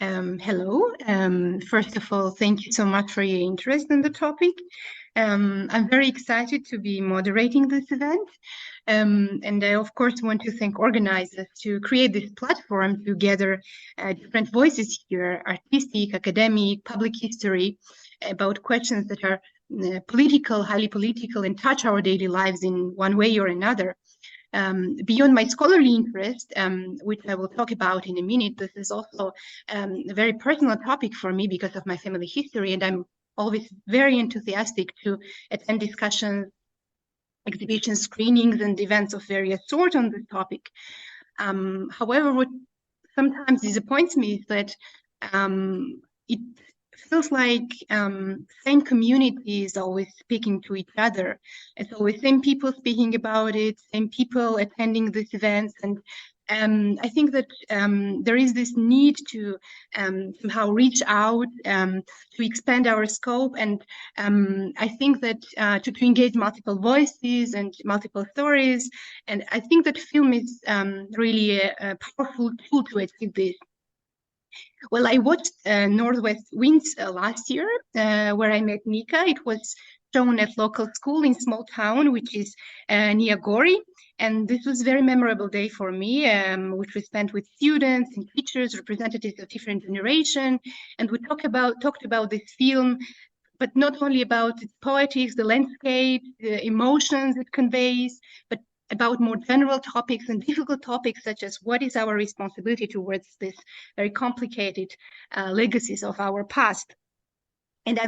Hello. First of all, thank you so much for your interest in the topic. I'm very excited to be moderating this event. And I, of course, want to thank organizers to create this platform to gather different voices here, artistic, academic, public history, about questions that are political, highly political, and touch our daily lives in one way or another. Beyond my scholarly interest, which I will talk about in a minute, this is also a very personal topic for me because of my family history, and I'm always very enthusiastic to attend discussions, exhibitions, screenings, and events of various sorts on this topic. However, what sometimes disappoints me is that it feels like same communities always speaking to each other. It's always same people speaking about it, same people attending these events, and I think that there is this need to somehow reach out, to expand our scope, and I think that to engage multiple voices and multiple stories, and I think that film is really a powerful tool to achieve this. Well, I watched Northwest Winds last year, where I met Nika. It was shown at local school in small town, which is near Gori. And this was a very memorable day for me, which we spent with students and teachers, representatives of different generations. And we talked about this film, but not only about its poetics, the landscape, the emotions it conveys, but about more general topics and difficult topics, such as what is our responsibility towards this very complicated legacies of our past. And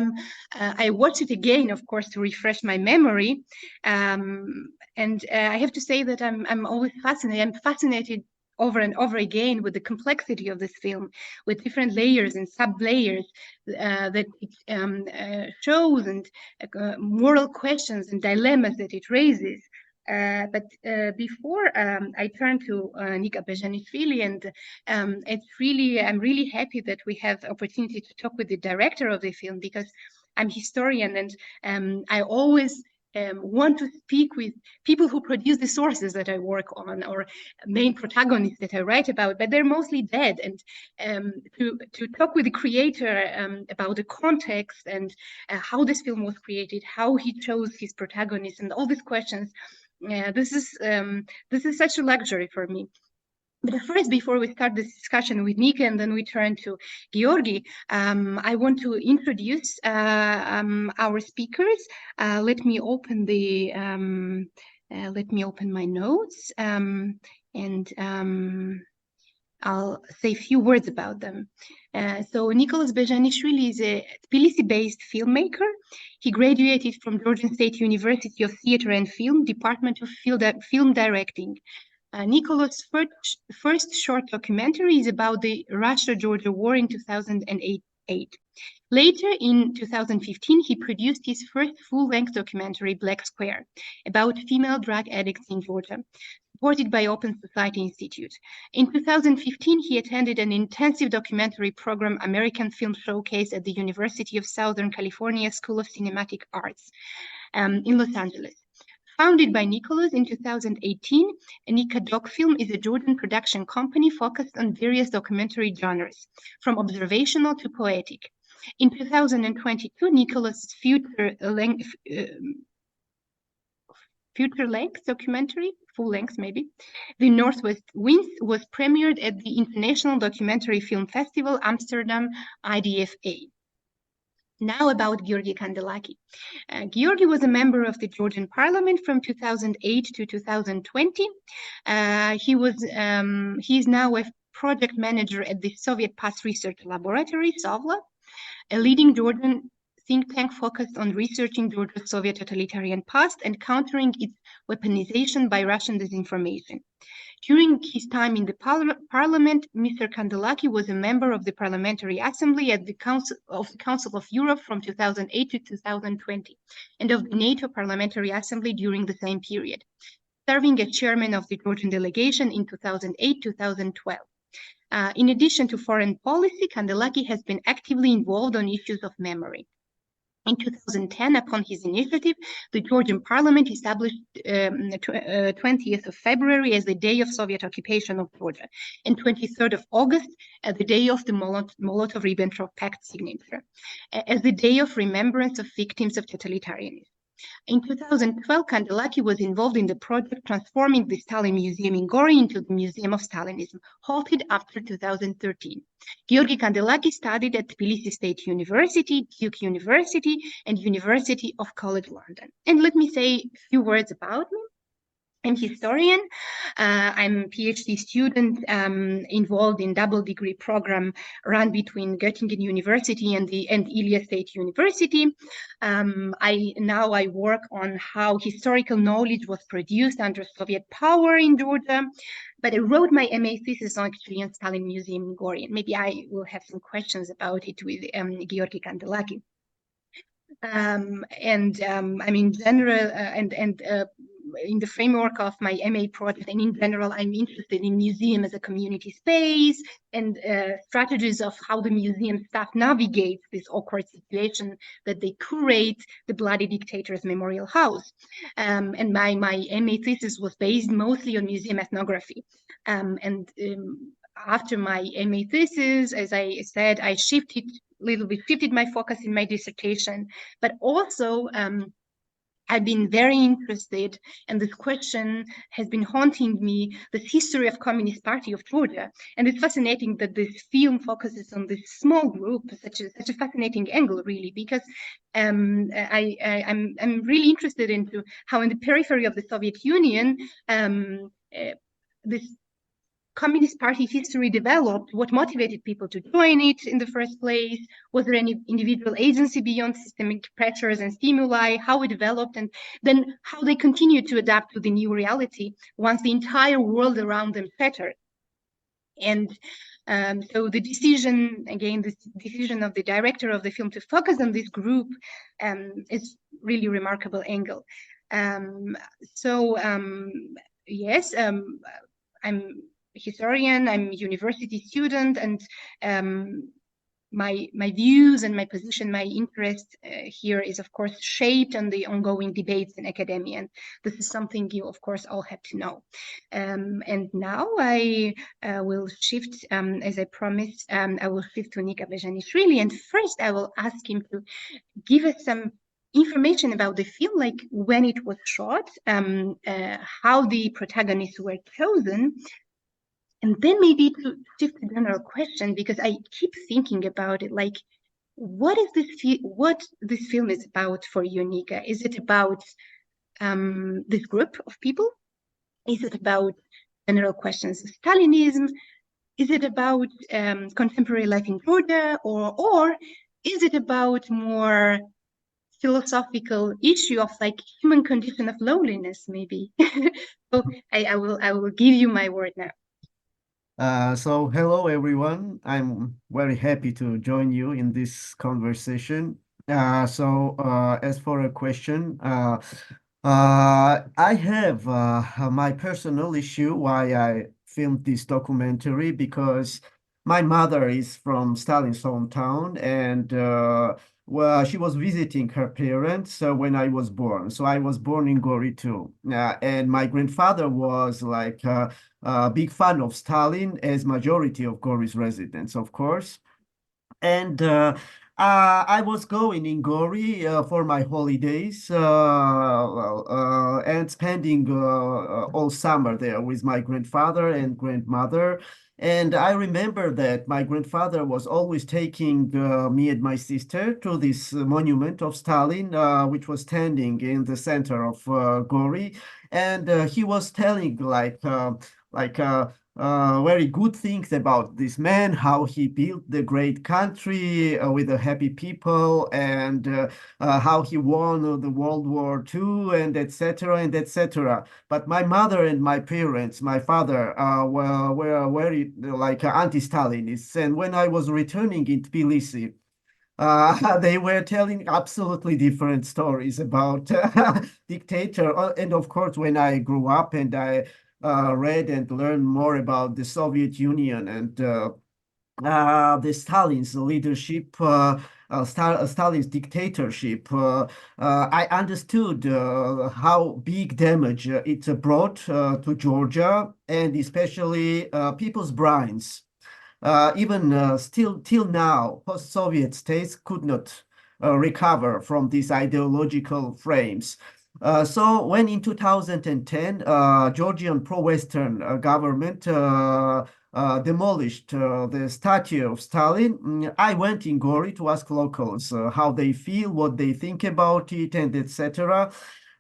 I watched it again, of course, to refresh my memory. And I have to say that I'm always fascinated. I'm fascinated over and over again with the complexity of this film, with different layers and sub-layers that it shows, and moral questions and dilemmas that it raises. But before I turn to Nikoloz Bezhanishvili, and I'm really happy that we have opportunity to talk with the director of the film, because I'm historian, and I always want to speak with people who produce the sources that I work on, or main protagonists that I write about, but they're mostly dead. And to talk with the creator about the context and how this film was created, how he chose his protagonists, and all these questions. This is such a luxury for me. But first, before we start this discussion with Nika and then we turn to Georgi, I want to introduce our speakers. Let me open my notes, and I'll say a few words about them. So Nikoloz Bezhanishvili is a Tbilisi-based filmmaker. He graduated from Georgian State University of Theatre and Film, Department of Film Directing. Nikoloz's first short documentary is about the Russia-Georgia War in 2008. Later, in 2015, he produced his first full-length documentary, Black Square, about female drug addicts in Georgia, supported by Open Society Institute. In 2015, he attended an intensive documentary program, American Film Showcase, at the University of Southern California School of Cinematic Arts in Los Angeles. Founded by Nikoloz in 2018, KineDok Film is a Georgian production company focused on various documentary genres, from observational to poetic. In 2022, Nikoloz's full-length documentary, The Northwest Winds, was premiered at the International Documentary Film Festival, Amsterdam, IDFA. Now about Georgi Kandelaki. Georgi was a member of the Georgian parliament from 2008 to 2020. He is now a project manager at the Soviet Past Research Laboratory, SOVLA, a leading Georgian think tank focused on researching Georgia's Soviet totalitarian past and countering its weaponization by Russian disinformation. During his time in the parliament, Mr. Kandelaki was a member of the Parliamentary Assembly at the Council of Europe from 2008 to 2020, and of the NATO Parliamentary Assembly during the same period, serving as chairman of the Georgian delegation in 2008-2012. In addition to foreign policy, Kandelaki has been actively involved on issues of memory. In 2010, upon his initiative, the Georgian parliament established 20th of February as the day of Soviet occupation of Georgia, and 23rd of August as the day of the Molotov-Ribbentrop Pact signature, as the day of remembrance of victims of totalitarianism. In 2012, Kandelaki was involved in the project transforming the Stalin Museum in Gori into the Museum of Stalinism, halted after 2013. Georgi Kandelaki studied at Tbilisi State University, Duke University, and University of College London. And let me say a few words about me. I'm historian. I'm a PhD student involved in double degree program run between Göttingen University and Ilia State University. I work on how historical knowledge was produced under Soviet power in Georgia. But I wrote my MA thesis actually on Stalin Museum in Gori. Maybe I will have some questions about it with Georgi Kandelaki. In general, in the framework of my MA project and in general, I'm interested in museum as a community space and strategies of how the museum staff navigates this awkward situation that they curate the bloody dictator's memorial house. And my MA thesis was based mostly on museum ethnography. After my MA thesis, as I said, I shifted my focus in my dissertation, but also I've been very interested, and this question has been haunting me, this history of Communist Party of Georgia. And it's fascinating that this film focuses on this small group, such a fascinating angle, really, because I'm really interested into how in the periphery of the Soviet Union, this Communist Party history developed, what motivated people to join it in the first place, was there any individual agency beyond systemic pressures and stimuli, how it developed, and then how they continued to adapt to the new reality once the entire world around them shattered. And so the decision of the director of the film to focus on this group is really remarkable angle. Yes, I'm historian, I'm a university student, and my views and my position, my interest here is of course shaped on the ongoing debates in academia, and this is something you of course all have to know. And now I will shift, as I promised, I will shift to Nikoloz Bezhanishvili, and first I will ask him to give us some information about the film, like when it was shot, how the protagonists were chosen, and then maybe to shift to general question, because I keep thinking about it, like, what this film is about for you, Nika? Is it about this group of people? Is it about general questions of Stalinism? Is it about contemporary life in Georgia, or is it about more philosophical issue of like human condition of loneliness, maybe? So I will give you my word now. So hello everyone. I'm very happy to join you in this conversation. As for a question, I have my personal issue why I filmed this documentary, because my mother is from Stalin's hometown, and well, she was visiting her parents when I was born. So I was born in Gori too, and my grandfather was like a big fan of Stalin, as majority of Gori's residents, of course. And I was going in Gori for my holidays and spending all summer there with my grandfather and grandmother. And I remember that my grandfather was always taking me and my sister to this monument of Stalin, which was standing in the center of Gori. And he was telling very good things about this man, how he built the great country with the happy people, and how he won the World War II, and etc. and etc. But my mother and my parents, my father, were very like anti-Stalinists, and when I was returning in Tbilisi, they were telling absolutely different stories about dictator. And of course, when I grew up and I read and learned more about the Soviet Union and the Stalin's leadership, Stalin's dictatorship, I understood how big damage it brought to Georgia, and especially people's brains. Even still till now, post-Soviet states could not recover from these ideological frames. So when in 2010, Georgian pro-Western government demolished the statue of Stalin, I went in Gori to ask locals how they feel, what they think about it, and etc.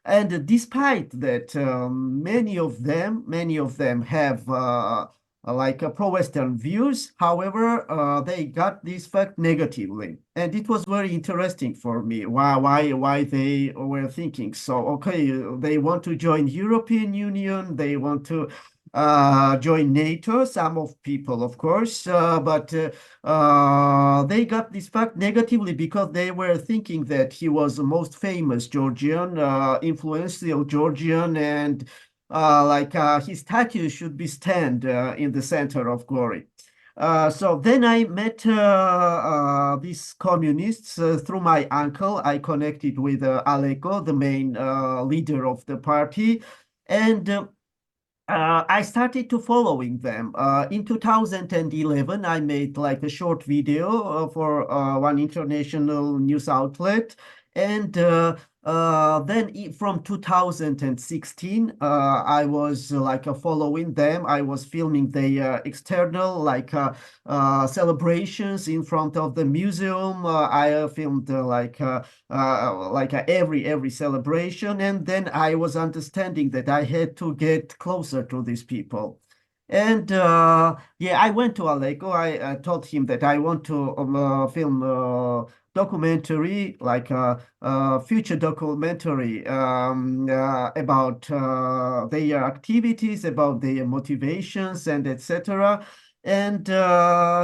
And despite that, many of them have like pro-Western views. However, they got this fact negatively, and it was very interesting for me why they were thinking so. Okay, they want to join European Union, they want to join NATO. Some of people, of course, but they got this fact negatively because they were thinking that he was the most famous Georgian, influential Georgian, and his statue should be stand in the center of Gori. So then I met these communists through my uncle. I connected with Aleko, the main leader of the party, and I started to following them. In 2011, I made like a short video for one international news outlet. And then from 2016, I was following them. I was filming the external celebrations in front of the museum. I filmed every celebration, and then I was understanding that I had to get closer to these people. And yeah, I went to Aleko. I told him that I want to film a documentary, like a future documentary about their activities, about their motivations, and etc. And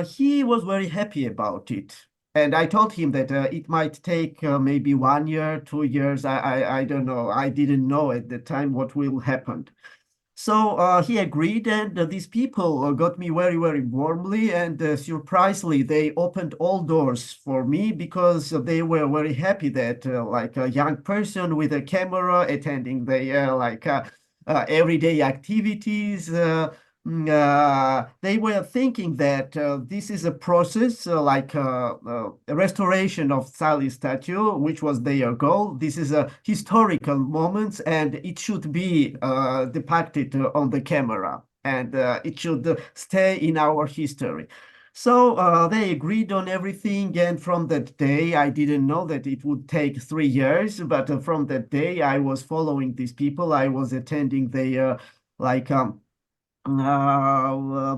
he was very happy about it. And I told him that it might take maybe 1 year, 2 years. I don't know. I didn't know at the time what will happen. So he agreed, and these people got me very, very warmly, and surprisingly, they opened all doors for me because they were very happy that like a young person with a camera attending their everyday activities. They were thinking that this is a process a restoration of Sally statue, which was their goal. This is a historical moment, and it should be depicted on the camera, and it should stay in our history. So they agreed on everything, and from that day, I didn't know that it would take 3 years, but from that day, I was following these people. I was attending their like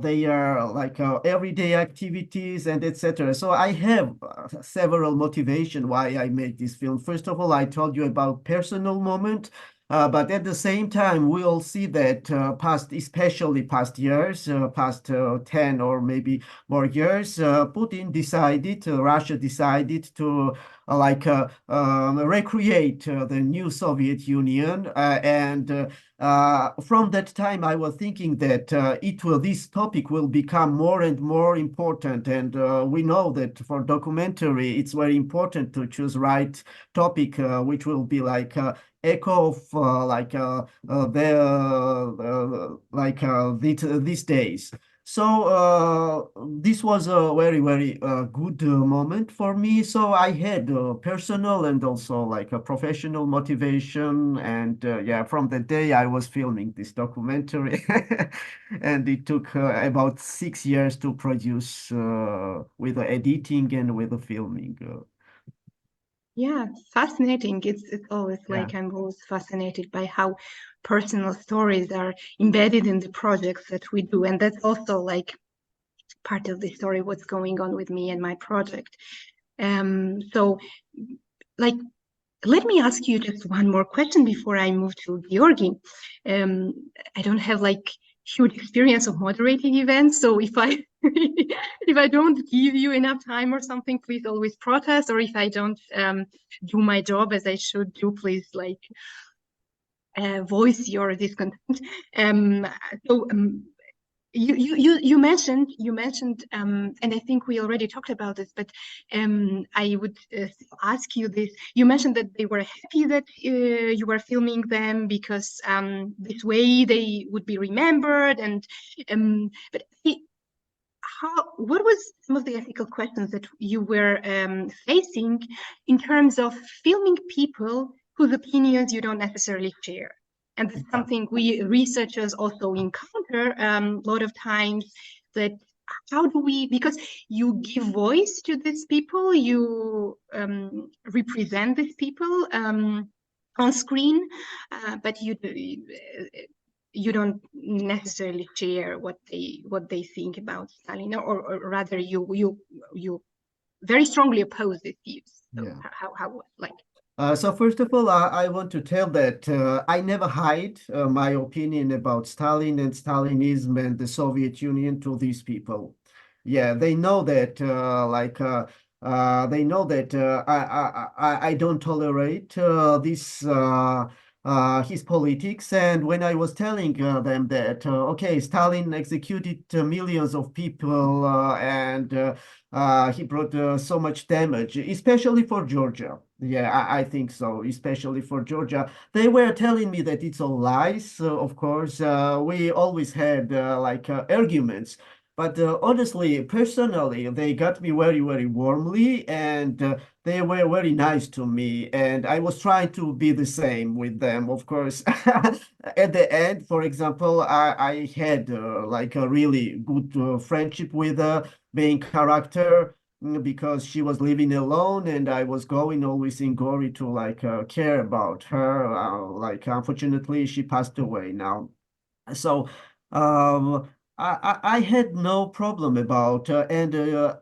they are everyday activities and etc. So I have several motivation why I made this film. First of all, I told you about personal moment, but at the same time, we all see that especially past years, past 10 or maybe more years, Putin decided, Russia decided to recreate the new Soviet Union, and from that time, I was thinking that this topic will become more and more important, and we know that for documentary, it's very important to choose right topic, which will be echo of these days. So this was a very, very good moment for me. So I had personal and also like a professional motivation. And yeah, from the day I was filming this documentary, and it took about 6 years to produce with the editing and with the filming. Yeah, fascinating. It's always Yeah. I'm always fascinated by how personal stories are embedded in the projects that we do. And that's also part of the story, what's going on with me and my project. So let me ask you just one more question before I move to Georgi. I don't have huge experience of moderating events, so if I if I don't give you enough time or something, please always protest. Or if I don't do my job as I should do, please voice your discontent. So you mentioned and I think we already talked about this, but I would ask you this. You mentioned that they were happy that you were filming them because this way they would be remembered, and but what was some of the ethical questions that you were facing in terms of filming people whose opinions you don't necessarily share? And that's Yeah. something we researchers also encounter a lot of times, that how do we, because you give voice to these people, you represent these people on screen, but you don't necessarily share what they think about Stalin, or rather you very strongly oppose these views. So Yeah. how like So first of all, I want to tell that I never hide my opinion about Stalin and Stalinism and the Soviet Union to these people. Yeah, they know that they know that I don't tolerate this his politics. And when I was telling them that okay, Stalin executed millions of people and he brought so much damage, especially for Georgia. Yeah, I think so, especially for Georgia. They were telling me that it's all lies. Of course, we always had arguments. But honestly, personally, they got me very, very warmly, and they were very nice to me. And I was trying to be the same with them, of course. At the end, for example, I had like a really good friendship with main character because she was living alone and I was going always in Gori to care about her. Like unfortunately she passed away now. So um, I had no problem about and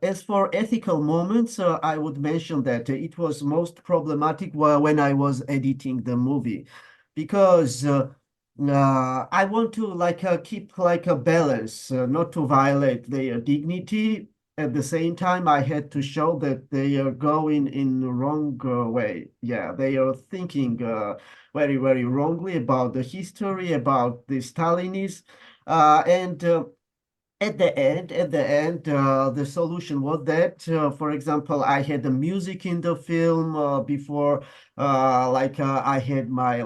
as for ethical moments, I would mention that it was most problematic when I was editing the movie because I want to keep like a balance, not to violate their dignity. At the same time, I had to show that they are going in the wrong way. Yeah, they are thinking very, very wrongly about the history, about the Stalinism, and the solution was that, for example, I had the music in the film before, I had my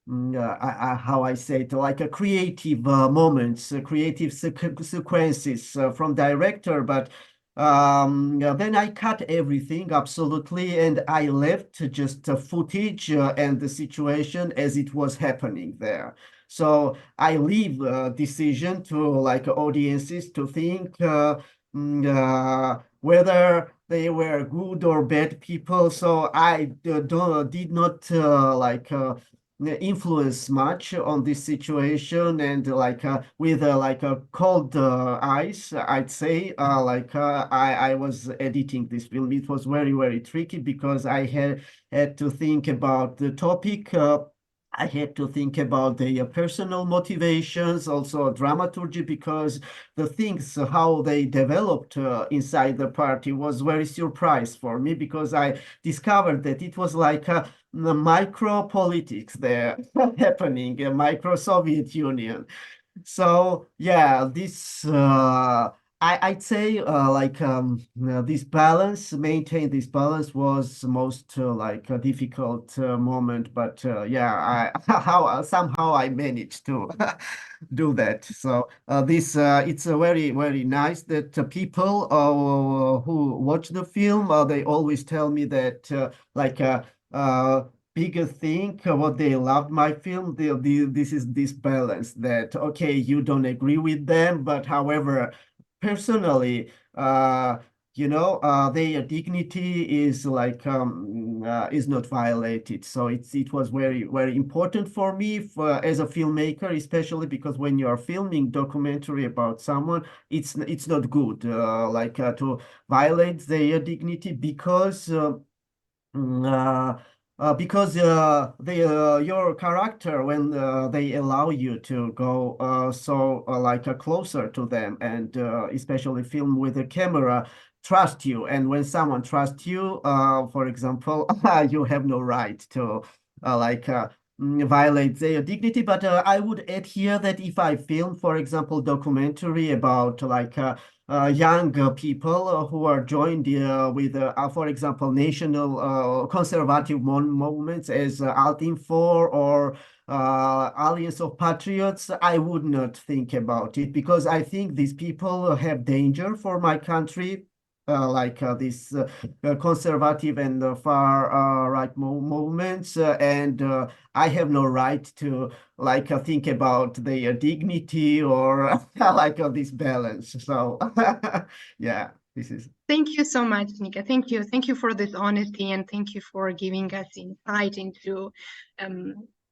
how I say it, like a creative moments, creative sequences from director, but yeah, then I cut everything absolutely, and I left just the footage and the situation as it was happening there. So I leave decision to like audiences to think whether they were good or bad people. So I did not influence much on this situation and with a cold eyes, I'd say I was editing this film. It was very, very tricky because I had to think about the topic. I had to think about the personal motivations, also dramaturgy, because the things how they developed inside the party was very surprise for me because I discovered that it was like the micro politics there happening, a micro Soviet Union. So yeah, this I'd say this balance, maintain this balance was most a difficult moment, but yeah, I how somehow I managed to do that. So this it's very, very nice that people who watch the film they always tell me that uh, biggest thing what they loved my film this is this balance that okay you don't agree with them but however personally their dignity is not violated. So it was very, very important for me as a filmmaker, especially because when you are filming documentary about someone, it's not good to violate their dignity Mm, because your character when they allow you to go closer to them and especially film with a camera trust you, and when someone trusts you for example you have no right to uh, like uh, violate their dignity. But I would add here that if I film, for example, documentary about like young people who are joined with, for example, national conservative movements as Altinfor or Alliance of Patriots, I would not think about it because I think these people have danger for my country. Like this conservative and far right movements, and I have no right to like think about their dignity or like this balance. So yeah, this is. Thank you so much, Nika. Thank you. Thank you for this honesty, and thank you for giving us insight into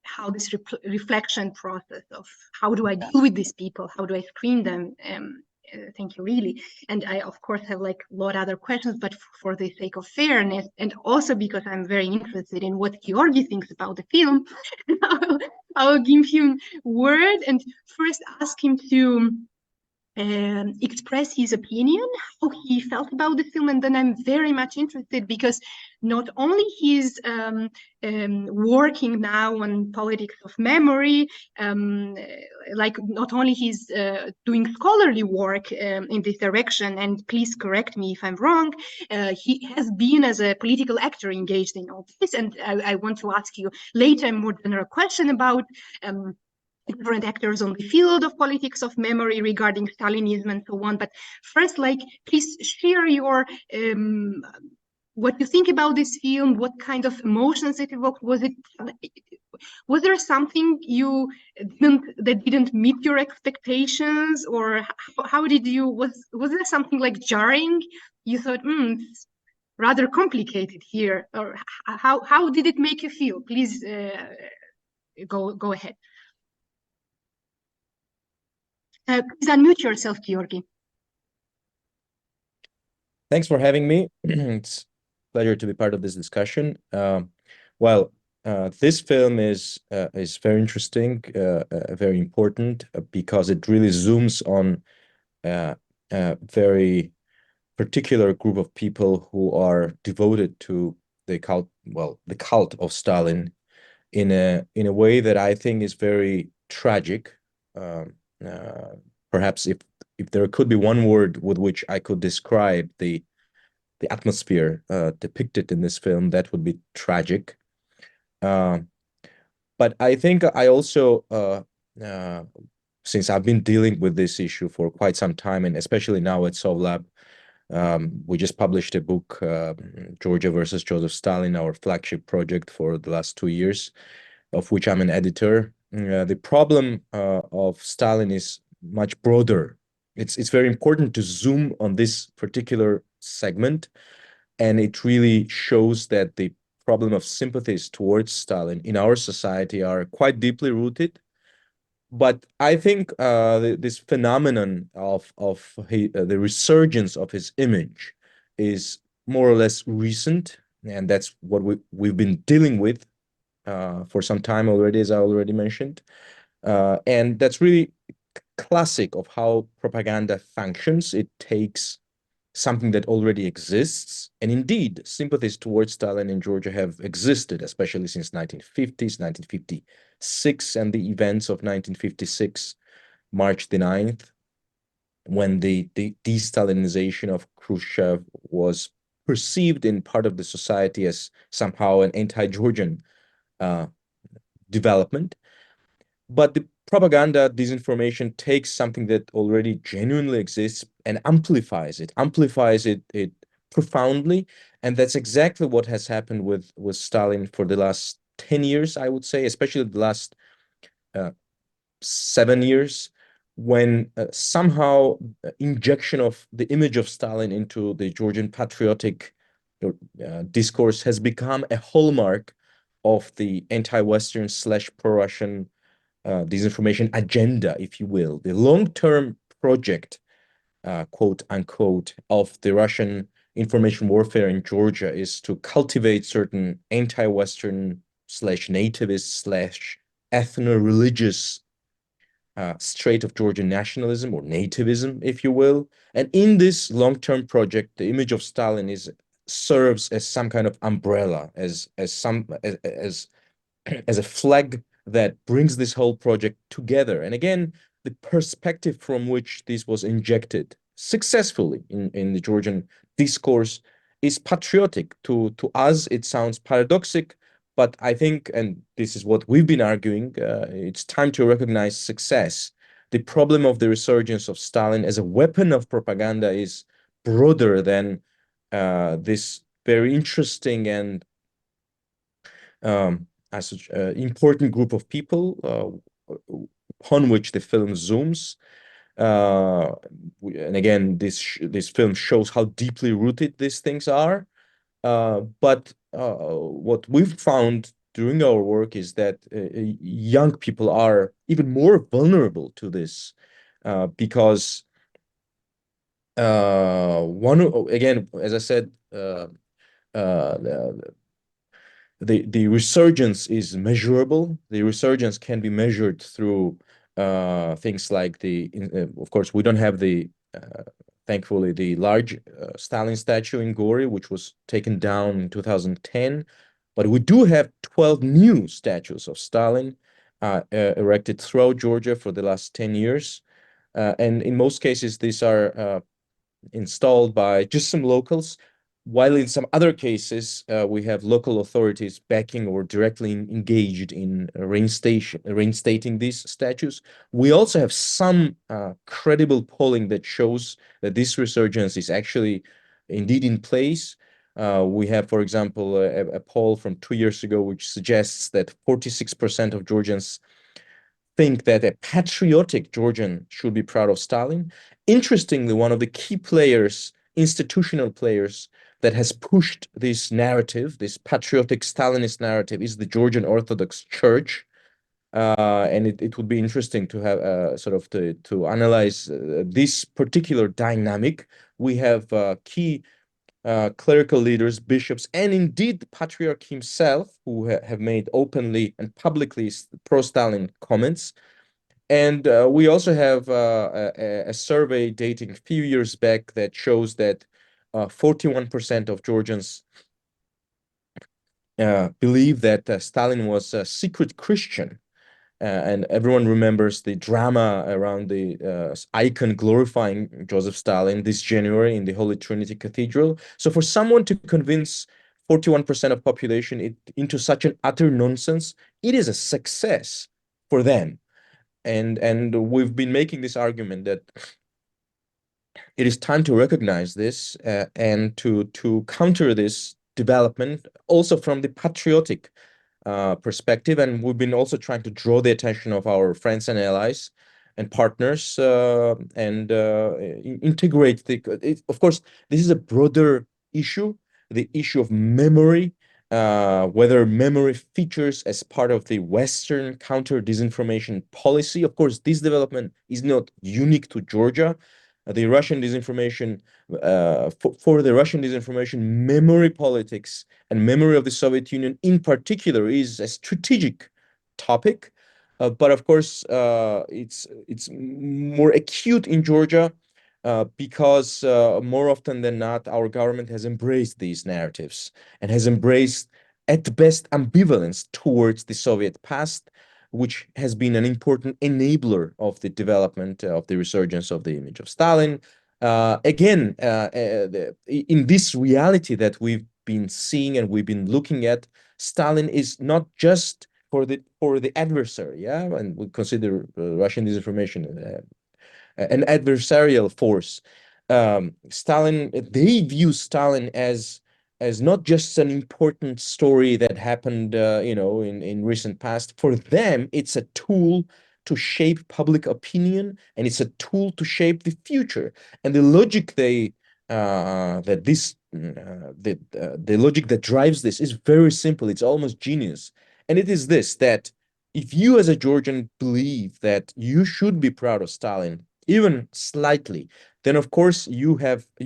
how this reflection process of how do I deal with these people, how do I screen them. Thank you, really. And I, of course, have like a lot of other questions, but for the sake of fairness, and also because I'm very interested in what Georgi thinks about the film, I'll give him word and first ask him to express his opinion, how he felt about the film, and then I'm very much interested because not only he's working now on politics of memory, like not only he's doing scholarly work in this direction, and please correct me if I'm wrong, he has been as a political actor engaged in all this, and I want to ask you later a more general question about different actors on the field of politics of memory regarding Stalinism and so on. But first, like, please share your what you think about this film, what kind of emotions it evoked. Was there something you didn't meet your expectations, or how did you was there something like jarring? You thought, it's rather complicated here, or how did it make you feel? Please go ahead. Please unmute yourself, Georgi. Thanks for having me. It's a pleasure to be part of this discussion. Well, this film is very interesting, very important because it really zooms on a very particular group of people who are devoted to the cult, the cult of Stalin, in a way that I think is very tragic. Perhaps if there could be one word with which I could describe the atmosphere depicted in this film, that would be tragic. But I think I also, since I've been dealing with this issue for quite some time, and especially now at Sovlab, we just published a book, Georgia versus Joseph Stalin, our flagship project for the last 2 years, of which I'm an editor. The problem of Stalin is much broader. It's very important to zoom on this particular segment, and it really shows that the problem of sympathies towards Stalin in our society are quite deeply rooted. But I think this phenomenon of the resurgence of his image is more or less recent, and that's what we've been dealing with for some time already, as I already mentioned. And that's really classic of how propaganda functions. It takes something that already exists, and indeed, sympathies towards Stalin in Georgia have existed, especially since 1950s, 1956, and the events of 1956, March the 9th, when the de-Stalinization of Khrushchev was perceived in part of the society as somehow an anti-Georgian development. But the propaganda, disinformation takes something that already genuinely exists and amplifies it profoundly. And that's exactly what has happened with Stalin for the last 10 years, I would say, especially the last 7 years, when somehow injection of the image of Stalin into the Georgian patriotic discourse has become a hallmark of the anti-Western / pro-Russian disinformation agenda, if you will. The long-term project, quote unquote, of the Russian information warfare in Georgia is to cultivate certain anti-Western / nativist / ethno-religious trait of Georgian nationalism or nativism, if you will. And in this long-term project, the image of Stalin serves as some kind of umbrella, as as a flag that brings this whole project together. And again, the perspective from which this was injected successfully in the Georgian discourse is patriotic. To us, it sounds paradoxic, but I think, and this is what we've been arguing, it's time to recognize success. The problem of the resurgence of Stalin as a weapon of propaganda is broader than this very interesting and as such important group of people upon which the film zooms. And again, this film shows how deeply rooted these things are. But what we've found during our work is that young people are even more vulnerable to this because again, as I said, the resurgence is measurable. The resurgence can be measured through things like of course, we don't have thankfully, the large Stalin statue in Gori, which was taken down in 2010. But we do have 12 new statues of Stalin erected throughout Georgia for the last 10 years. And in most cases, these are installed by just some locals, while in some other cases, we have local authorities backing or directly engaged in reinstating these statues. We also have some credible polling that shows that this resurgence is actually indeed in place. We have, for example, a poll from 2 years ago, which suggests that 46% of Georgians think that a patriotic Georgian should be proud of Stalin. Interestingly, one of the key players, institutional players, that has pushed this narrative, this patriotic Stalinist narrative, is the Georgian Orthodox Church. And it would be interesting to have sort of to analyze this particular dynamic. We have key clerical leaders, bishops, and indeed the Patriarch himself, who have made openly and publicly pro-Stalin comments. And we also have a survey dating a few years back that shows that 41% of Georgians believe that Stalin was a secret Christian. And everyone remembers the drama around the icon glorifying Joseph Stalin this January in the Holy Trinity Cathedral. So for someone to convince 41% of population into such an utter nonsense, it is a success for them. And we've been making this argument that it is time to recognize this and to counter this development also from the patriotic perspective. And we've been also trying to draw the attention of our friends and allies and partners and integrate of course, this is a broader issue, the issue of memory, whether memory features as part of the Western counter-disinformation policy. Of course, this development is not unique to Georgia. The Russian disinformation, for the Russian disinformation, memory politics and memory of the Soviet Union in particular is a strategic topic. But of course, it's more acute in Georgia because more often than not, our government has embraced these narratives and has embraced, at best, ambivalence towards the Soviet past, which has been an important enabler of the development of the resurgence of the image of Stalin. Again, in this reality that we've been seeing and we've been looking at, Stalin is not just for the adversary, yeah, and we consider Russian disinformation an adversarial force. Stalin, they view Stalin as not just an important story that happened, in recent past. For them, it's a tool to shape public opinion, and it's a tool to shape the future. And the logic the logic that drives this is very simple. It's almost genius, and it is this: that if you, as a Georgian, believe that you should be proud of Stalin, even slightly, then of course you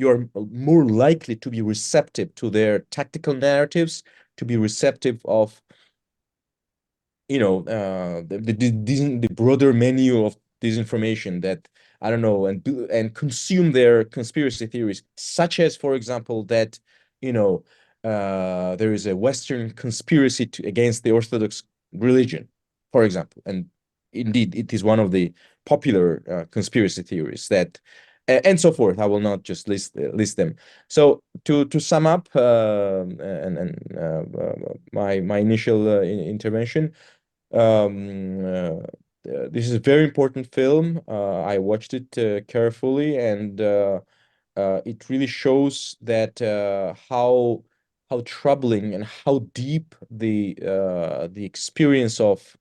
are more likely to be receptive to their tactical narratives, to be receptive of the broader menu of disinformation that, I don't know, and consume their conspiracy theories, such as, for example, that there is a Western conspiracy against the Orthodox religion, for example. And indeed, it is one of the popular conspiracy theories that, and so forth. I will not just list them. So to sum up my initial intervention, this is a very important film. I watched it carefully, and it really shows that how troubling and how deep the experience of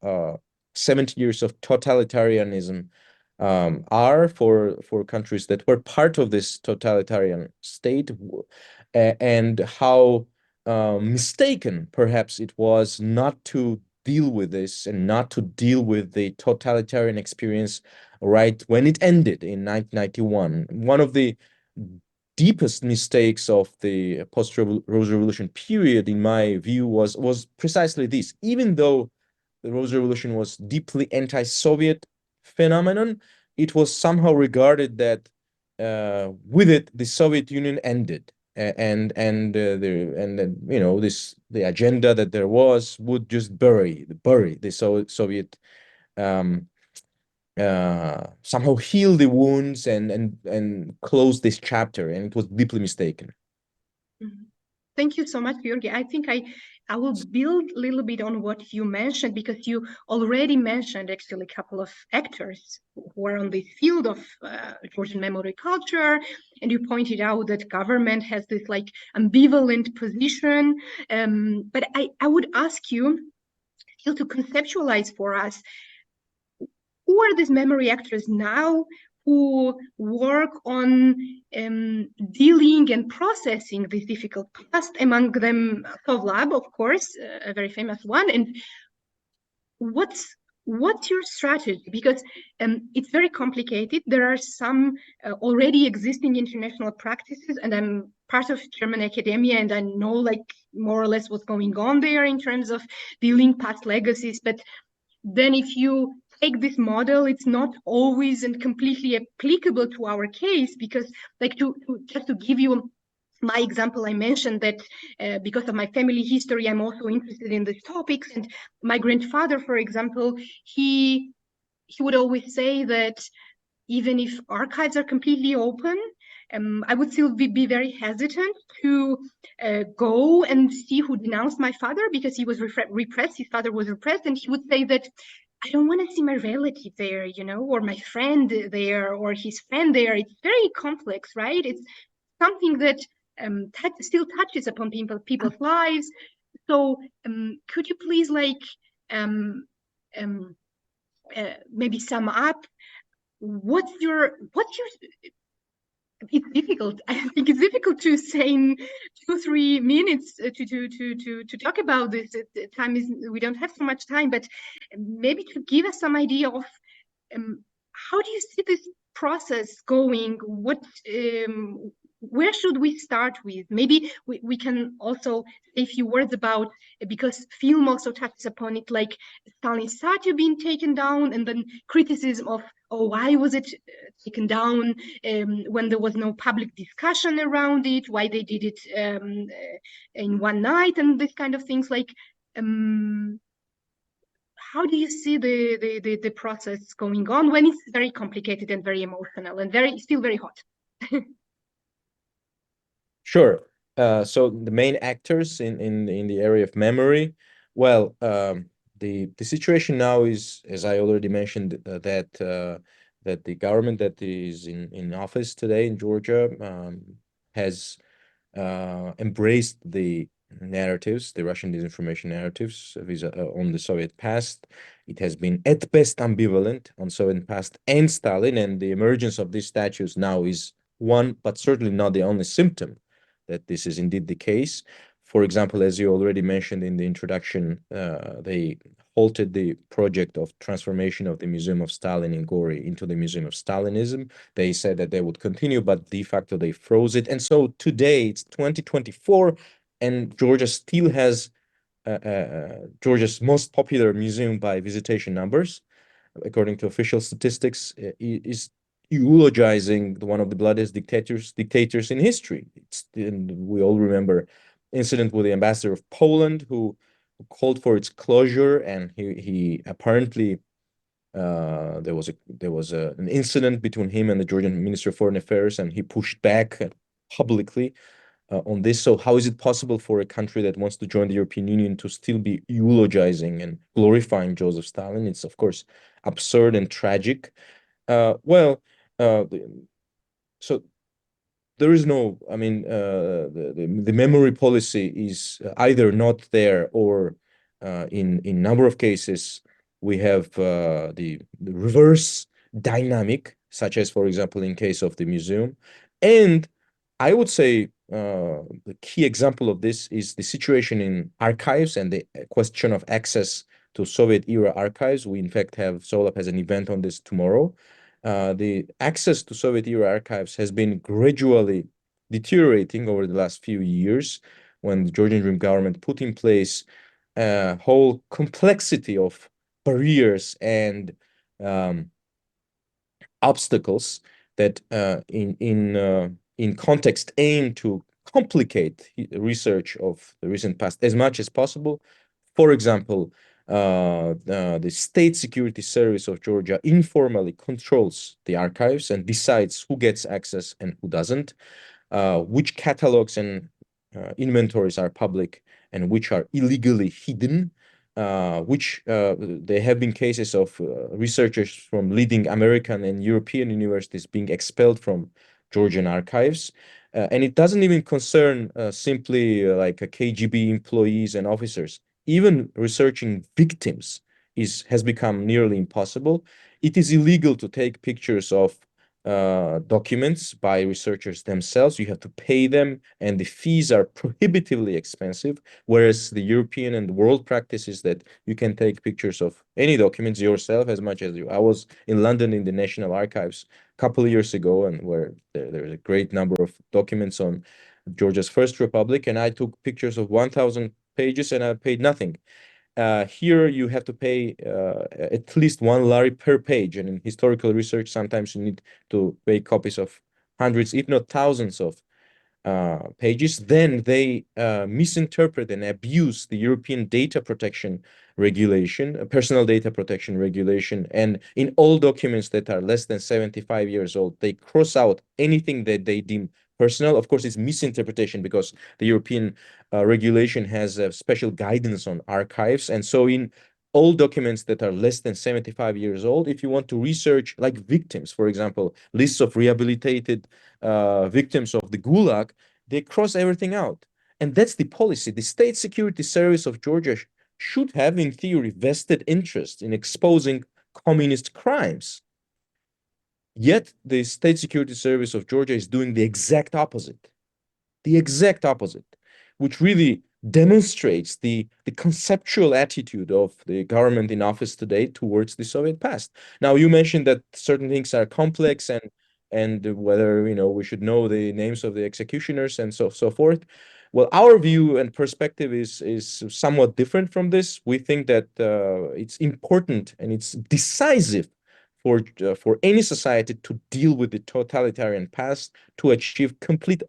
70 years of totalitarianism are for countries that were part of this totalitarian state, and how mistaken perhaps it was not to deal with this and not to deal with the totalitarian experience right when it ended in 1991. One of the deepest mistakes of the post-Rose Revolution period, in my view, was precisely this. Even though the Rose Revolution was deeply anti-Soviet phenomenon, it was somehow regarded that with it the Soviet Union ended, the agenda that there was would just bury the Soviet, um, somehow heal the wounds and close this chapter, and it was deeply mistaken. Mhm. Thank you so much, Georgi. I think I will build a little bit on what you mentioned, because you already mentioned actually a couple of actors who are on this field of Georgian memory culture, and you pointed out that government has this like ambivalent position. But I would ask you still to conceptualize for us, who are these memory actors now who work on dealing and processing this difficult past, among them Sovlab, of course, a very famous one. And what's your strategy? Because it's very complicated. There are some already existing international practices, and I'm part of German academia, and I know like more or less what's going on there in terms of dealing past legacies. But then if you take this model, it's not always and completely applicable to our case, because like just to give you my example, I mentioned that because of my family history, I'm also interested in these topics. And my grandfather, for example, he would always say that even if archives are completely open, I would still be very hesitant to go and see who denounced my father, because he was repressed. His father was repressed, and he would say that I don't want to see my relative there, or my friend there, or his friend there. It's very complex, right? It's something that still touches upon people's lives. So could you please maybe sum up what's your it's difficult. I think it's difficult to say in 2-3 minutes to talk about this. Time is, we don't have so much time, but maybe to give us some idea of how do you see this process going? What where should we start with? Maybe we can also say a few words about, because film also touches upon it, like Stalin's statue being taken down, and then criticism of, oh, why was it taken down when there was no public discussion around it? Why they did it in one night, and this kind of things. Like, how do you see the process going on when it's very complicated and very emotional and still very hot? Sure. So the main actors in the area of memory, well, the situation now is, as I already mentioned, that the government that is in office today in Georgia has embraced the narratives, the Russian disinformation narratives on the Soviet past. It has been at best ambivalent on Soviet past and Stalin, and the emergence of these statues now is one, but certainly not the only symptom that this is indeed the case. For example, as you already mentioned in the introduction, they halted the project of transformation of the Museum of Stalin in Gori into the Museum of Stalinism. They said that they would continue, but de facto they froze it. And so today it's 2024, and Georgia still has Georgia's most popular museum by visitation numbers, according to official statistics, is eulogizing one of the bloodiest dictators in history. We all remember incident with the ambassador of Poland, who called for its closure, and he apparently there was an incident between him and the Georgian Minister of Foreign Affairs, and he pushed back publicly on this. So how is it possible for a country that wants to join the European Union to still be eulogizing and glorifying Joseph Stalin? It's of course absurd and tragic. Well, so there is no, I mean, the memory policy is either not there, or in number of cases we have the reverse dynamic, such as, for example, in case of the museum. And I would say the key example of this is the situation in archives and the question of access to Soviet era archives. We in fact have SOLAP has an event on this tomorrow. The access to Soviet era archives has been gradually deteriorating over the last few years, when the Georgian Dream government put in place a whole complexity of barriers and obstacles that in context aim to complicate research of the recent past as much as possible. For example, the State Security Service of Georgia informally controls the archives and decides who gets access and who doesn't, which catalogs and inventories are public and which are illegally hidden, which there have been cases of researchers from leading American and European universities being expelled from Georgian archives. And it doesn't even concern simply like a KGB employees and officers. Even researching victims has become nearly impossible. It is illegal to take pictures of documents by researchers themselves. You have to pay them, and the fees are prohibitively expensive, whereas the European and world practice is that you can take pictures of any documents yourself as much as you. I was in London in the National Archives a couple of years ago, and where there's a great number of documents on Georgia's First Republic, and I took pictures of 1,000 pages and I paid nothing. Here you have to pay at least $1 per page, and in historical research, sometimes you need to pay copies of hundreds, if not thousands, of pages. Then they misinterpret and abuse the European data protection regulation, personal data protection regulation, and in all documents that are less than 75 years old, they cross out anything that they deem personal. Of course, it's misinterpretation because the European regulation has a special guidance on archives. And so in all documents that are less than 75 years old, if you want to research like victims, for example, lists of rehabilitated victims of the Gulag, they cross everything out. And that's the policy. The State Security Service of Georgia should have, in theory, vested interest in exposing communist crimes. Yet the State Security Service of Georgia is doing the exact opposite, which really demonstrates the conceptual attitude of the government in office today towards the Soviet past. Now, you mentioned that certain things are complex, and whether we should know the names of the executioners and so forth. Well, our view and perspective is somewhat different from this. We think that it's important and it's decisive for any society to deal with the totalitarian past, to achieve complete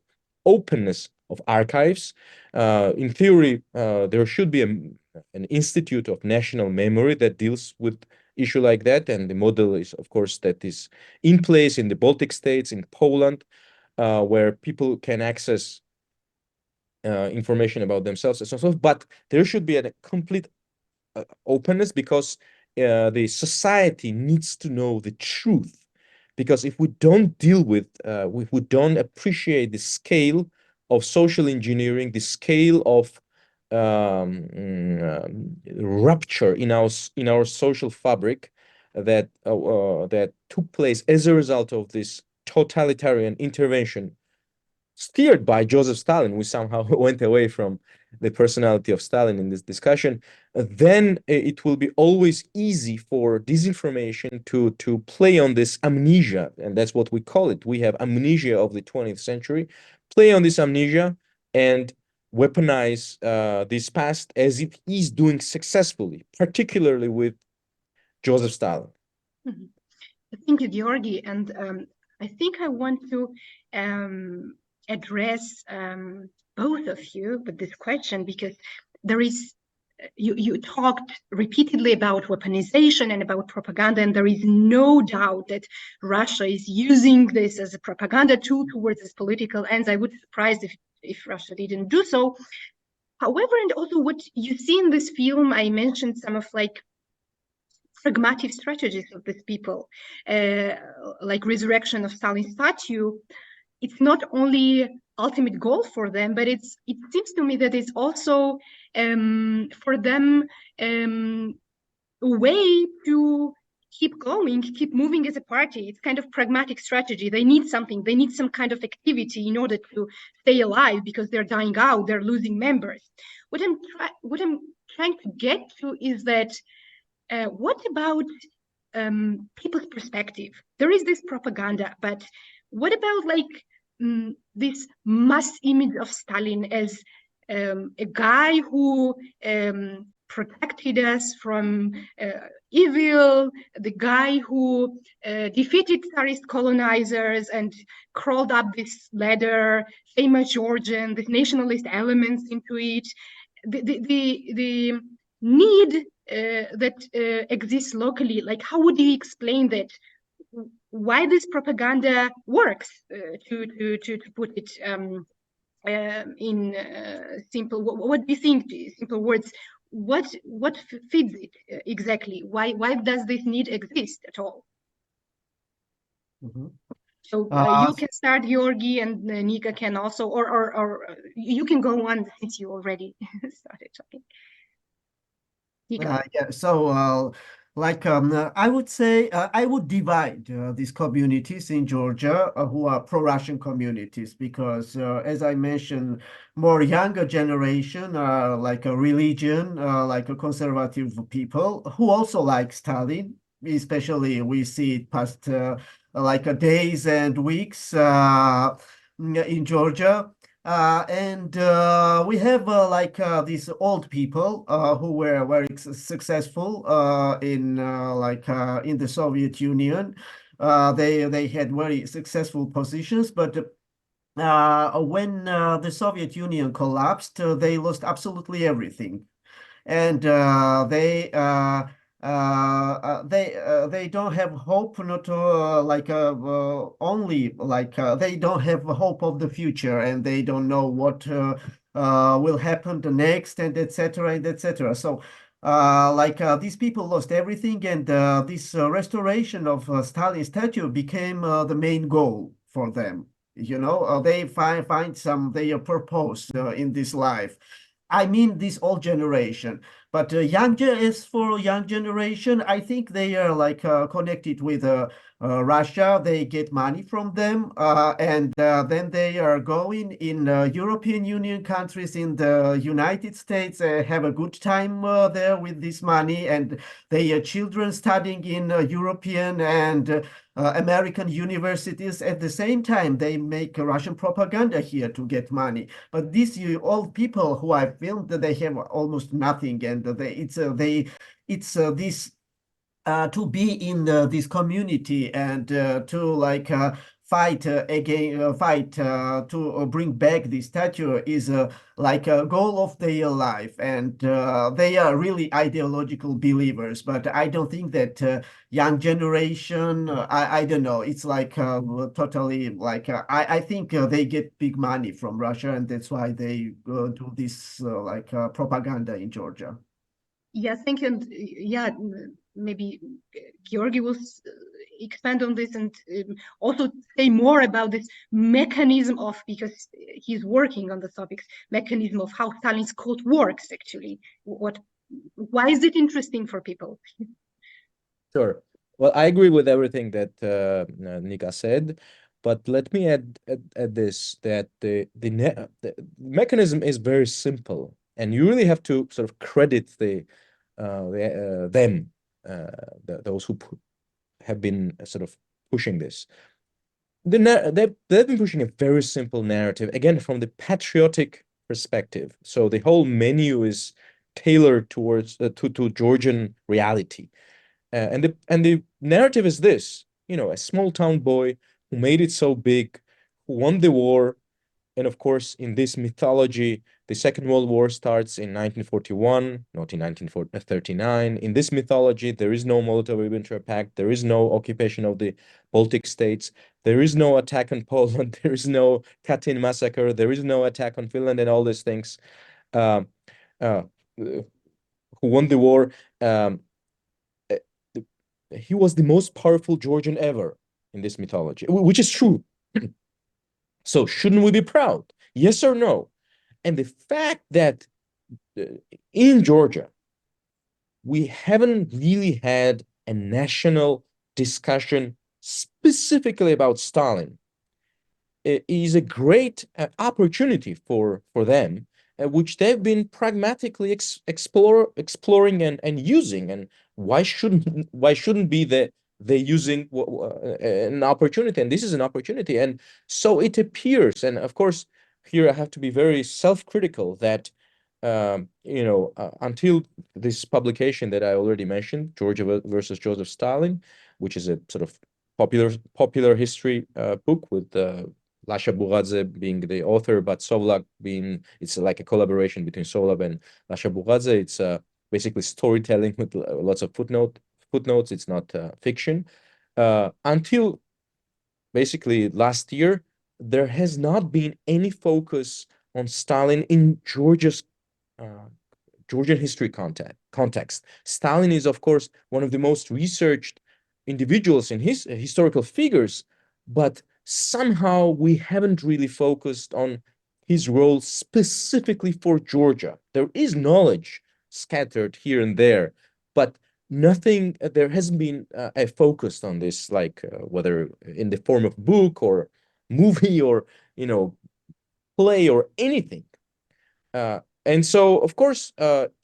openness of archives. In theory, there should be an institute of national memory that deals with issue like that, and the model is, of course, that is in place in the Baltic states, in Poland, where people can access information about themselves and so forth. But there should be a complete openness, because the society needs to know the truth. Because if we don't deal with, if we don't appreciate the scale of social engineering, the scale of rupture in our social fabric that took place as a result of this totalitarian intervention steered by Joseph Stalin, we somehow went away from the personality of Stalin in this discussion, then it will be always easy for disinformation to play on this amnesia, and that's what we call it. We have amnesia of the 20th century, play on this amnesia and weaponize this past as if he's doing successfully, particularly with Joseph Stalin. Mm-hmm. Thank you, Georgi. And I think I want to address both of you with this question, because there is you talked repeatedly about weaponization and about propaganda, and there is no doubt that Russia is using this as a propaganda tool towards its political ends. I would be surprised if Russia didn't do so. However, and also what you see in this film, I mentioned some of like pragmatic strategies of these people, like resurrection of Stalin's statue. It's not only ultimate goal for them, but it seems to me that it's also for them a way to keep going, keep moving as a party. It's kind of pragmatic strategy. They need something. They need some kind of activity in order to stay alive because they're dying out. They're losing members. What I'm trying to get to is that what about people's perspective? There is this propaganda, but what about like this mass image of Stalin as a guy who protected us from evil, the guy who defeated Tsarist colonizers and crawled up this ladder, famous Georgian, the nationalist elements into it, the need that exists locally. Like, how would you explain that? Why this propaganda works? To put it in simple, what do you think? Simple words. What feeds it exactly? Why does this need exist at all? Mm-hmm. So you can start, Georgi, and Nika can also, or you can go on since you already started talking. Yeah, so I would say I would divide these communities in Georgia who are pro-Russian communities because, as I mentioned, more younger generation are like a religion, like a conservative people who also like Stalin. Especially we see it past like days and weeks in Georgia. And we have these old people who were very successful in the Soviet Union. They had very successful positions, but when the Soviet Union collapsed, they lost absolutely everything, and they don't have hope, not only they don't have hope of the future, and they don't know what will happen the next, and etc. and etc. So these people lost everything, and this restoration of Stalin's statue became the main goal for them. They find some their purpose in this life. I mean, this old generation, but as for young generation, I think they are connected with Russia. They get money from them, and then they are going in European Union countries, in the United States, have a good time there with this money, and their children studying in European and American universities. At the same time, they make Russian propaganda here to get money. But these old people who I filmed, they have almost nothing, and it's this to be in this community and to fight to bring back the statue is like a goal of their life, and they are really ideological believers. But I don't think that young generation, I don't know, it's like totally I think they get big money from Russia, and that's why they do this propaganda in Georgia. Yeah, thank you. And yeah, maybe Georgi will expand on this and also say more about this mechanism of, because he's working on the topics, mechanism of how Stalin's cult works actually. Why is it interesting for people? Sure. Well, I agree with everything that Nika said, but let me add this, that the mechanism is very simple, and you really have to sort of credit those who have been sort of pushing this. They've been pushing a very simple narrative, again, from the patriotic perspective. So the whole menu is tailored towards to Georgian reality. And the narrative is this, a small town boy who made it so big, who won the war, And of course, in this mythology, the Second World War starts in 1941, not in 1939. In this mythology, there is no Molotov-Ribbentrop Pact. There is no occupation of the Baltic states. There is no attack on Poland. There is no Katyn massacre. There is no attack on Finland and all these things. Uh, uh, who won the war? Uh, he was the most powerful Georgian ever in this mythology, which is true. So shouldn't we be proud? Yes or no? And the fact that in Georgia, we haven't really had a national discussion specifically about Stalin is a great opportunity for them, which they've been pragmatically exploring and using. And why shouldn't be they using an opportunity? And this is an opportunity. And so it appears, and of course, here I have to be very self-critical that until this publication that I already mentioned, Georgia versus Joseph Stalin, which is a sort of popular history book with Lasha Bugadze being the author, but Sovlak it's like a collaboration between Sovlak and Lasha Bugadze. It's basically storytelling with lots of footnotes. It's not fiction. Until basically last year, there has not been any focus on Stalin in Georgian history context. Stalin is, of course, one of the most researched individuals in his historical figures, but somehow we haven't really focused on his role specifically for Georgia. There is knowledge scattered here and there, but nothing, there hasn't been a focus on this, like whether in the form of book or movie or, play or anything. And so, of course,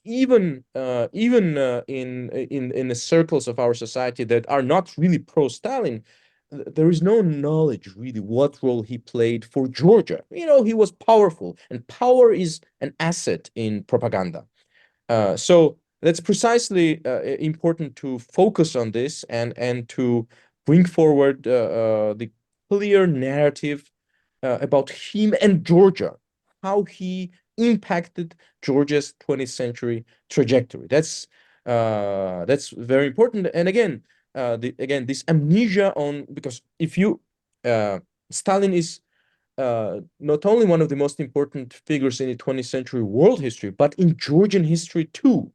even in the circles of our society that are not really pro-Stalin, there is no knowledge really what role he played for Georgia. He was powerful, and power is an asset in propaganda. So that's precisely important to focus on this and to bring forward the clear narrative about him and Georgia, how he impacted Georgia's 20th century trajectory. That's very important. And again, this amnesia because if you Stalin is not only one of the most important figures in the 20th century world history, but in Georgian history too,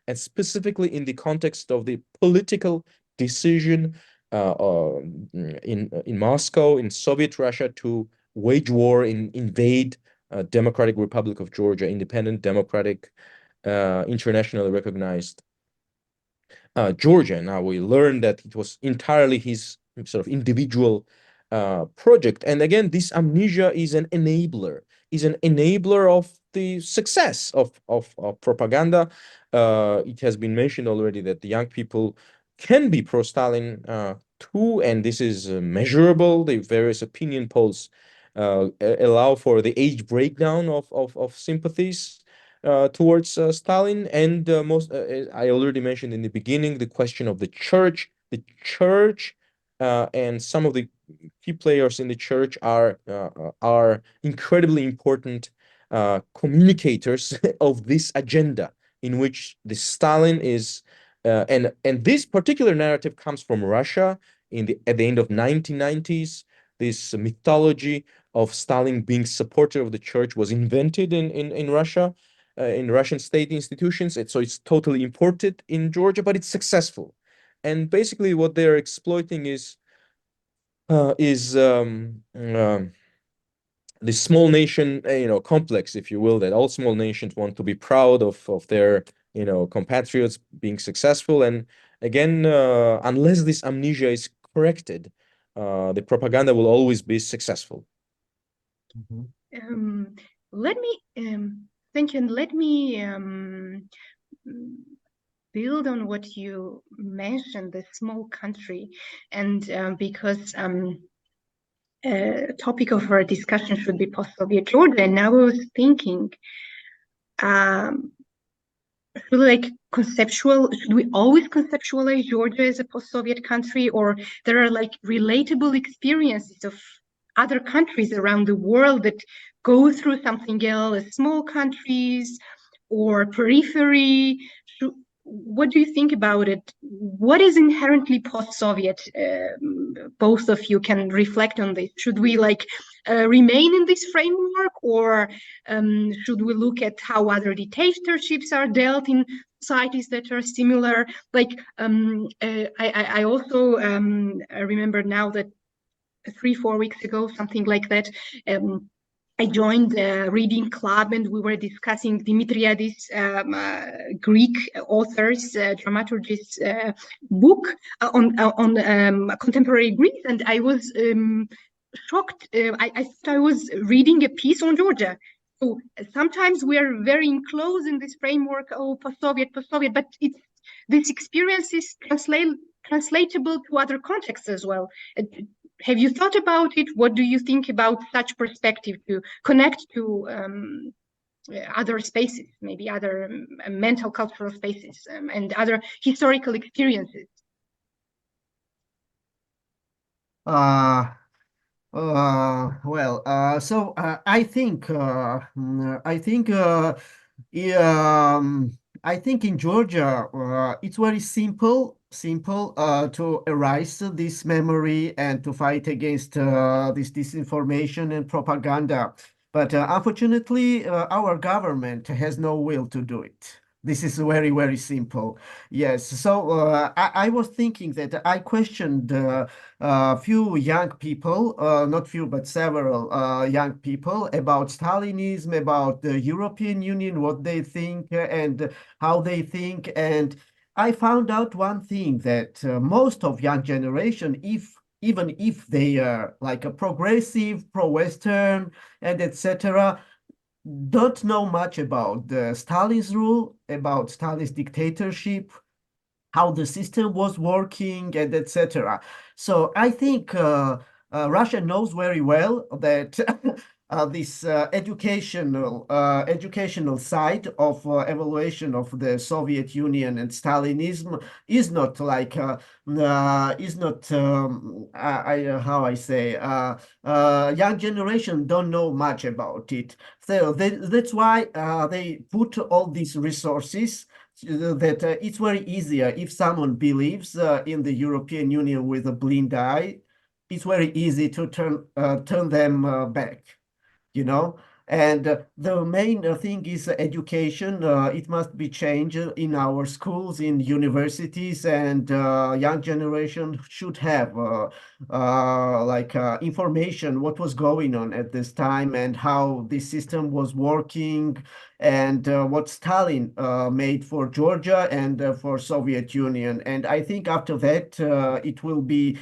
and specifically in the context of the political decision in Moscow, in Soviet Russia, to wage war, invade Democratic Republic of Georgia, independent, democratic, internationally recognized Georgia. Now we learned that it was entirely his sort of individual project. And again, this amnesia is an enabler of the success of propaganda. It has been mentioned already that the young people can be pro-Stalin too, and this is measurable. The various opinion polls allow for the age breakdown of sympathies towards Stalin. And I already mentioned in the beginning the question of the church. The church and some of the key players in the church are incredibly important communicators of this agenda, in which the Stalin is, and this particular narrative comes from Russia at the end of 1990s. This mythology of Stalin being supporter of the church was invented in Russia, in Russian state institutions. So it's totally imported in Georgia, but it's successful. And basically what they're exploiting is the small nation, complex, if you will, that all small nations want to be proud of their, compatriots being successful. And again, unless this amnesia is corrected, the propaganda will always be successful. Let me thank you, and let me build on what you mentioned, the small country, and because topic of our discussion should be post-Soviet Georgia, and now I was thinking, should we always conceptualize Georgia as a post-Soviet country, or there are like relatable experiences of other countries around the world that go through something else, small countries or periphery? What do you think about it? What is inherently post-Soviet? Both of you can reflect on this. Should we remain in this framework, or should we look at how other dictatorships are dealt in societies that are similar? I also remember now that 3-4 weeks ago, something like that, I joined a reading club, and we were discussing Dimitriadis, Greek author's, dramaturgist's book on contemporary Greece, and I was shocked. I thought I was reading a piece on Georgia. So sometimes we are very enclosed in this framework, post-Soviet, but this experience is translatable to other contexts as well. Have you thought about it? What do you think about such perspective to connect to other spaces, maybe other mental cultural spaces, and other historical experiences? I think I think in Georgia, it's very simple to erase this memory and to fight against this disinformation and propaganda. But unfortunately, our government has no will to do it. This is very simple. Yes. So I was thinking that I questioned few young people, not few, but several young people about Stalinism, about the European Union, what they think and how they think. And I found out one thing, that most of young generation, even if they are like a progressive, pro-Western, and etc., don't know much about the Stalin's rule, about Stalin's dictatorship, how the system was working, and etc. So I think Russia knows very well that this educational side of evaluation of the Soviet Union and Stalinism is not like is not how I say young generation don't know much about it. So that's why they put all these resources that it's very easier if someone believes in the European Union with a blind eye. It's very easy to turn them back, you know. And the main thing is education. It must be changed in our schools, in universities, and young generation should have information what was going on at this time and how this system was working, and what Stalin made for Georgia and for Soviet Union. And I think after that it will be